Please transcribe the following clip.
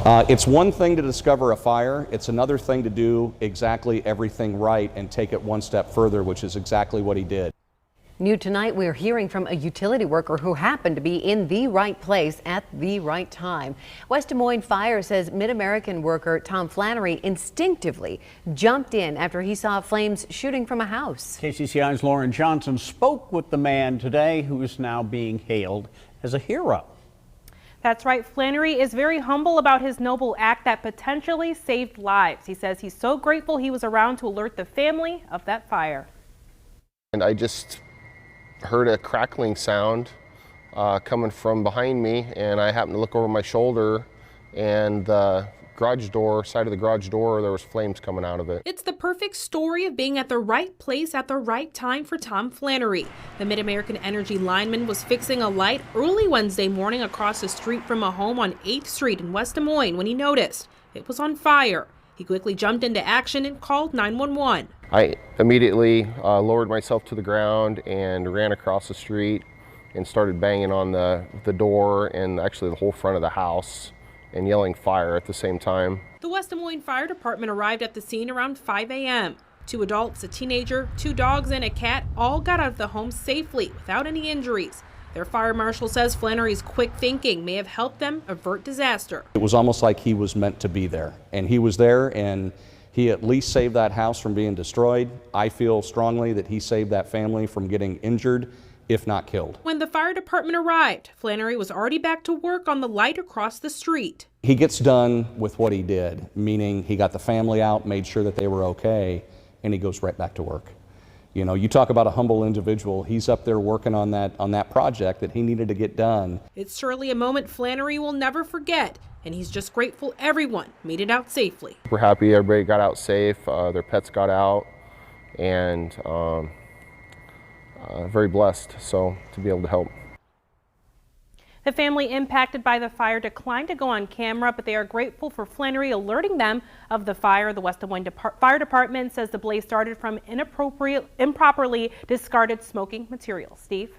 It's one thing to discover a fire. It's another thing to do exactly everything right and take it one step further, which is exactly what he did. New tonight, we're hearing from a utility worker who happened to be in the right place at the right time. West Des Moines Fire says Mid-American worker Tom Flannery instinctively jumped in after he saw flames shooting from a house. KCCI's Lauren Johnson spoke with the man today who is now being hailed as a hero. That's right. Flannery is very humble about his noble act that potentially saved lives. He says he's so grateful he was around to alert the family of that fire. And I just heard a crackling sound coming from behind me, and I happened to look over my shoulder, and the garage door, side of the garage door, there was flames coming out of it. It's the perfect story of being at the right place at the right time for Tom Flannery. The Mid-American Energy lineman was fixing a light early Wednesday morning across the street from a home on 8th Street in West Des Moines when he noticed it was on fire. He quickly jumped into action and called 911. I immediately lowered myself to the ground and ran across the street and started banging on the door and actually the whole front of the house and yelling fire at the same time. The West Des Moines Fire Department arrived at the scene around 5 a.m. 2 adults, a teenager, 2 dogs, and a cat all got out of the home safely without any injuries. Their fire marshal says Flannery's quick thinking may have helped them avert disaster. It was almost like he was meant to be there, and he was there, and he at least saved that house from being destroyed. I feel strongly that he saved that family from getting injured, if not killed. When the fire department arrived, Flannery was already back to work on the light across the street. He gets done with what he did, meaning he got the family out, made sure that they were okay, and he goes right back to work. You know, you talk about a humble individual. He's up there working on that project that he needed to get done. It's surely a moment Flannery will never forget, and he's just grateful everyone made it out safely. We're happy everybody got out safe, their pets got out, and very blessed to be able to help. The family impacted by the fire declined to go on camera, but they are grateful for Flannery alerting them of the fire. The West Des Moines Fire Department says the blaze started from improperly discarded smoking materials. Steve?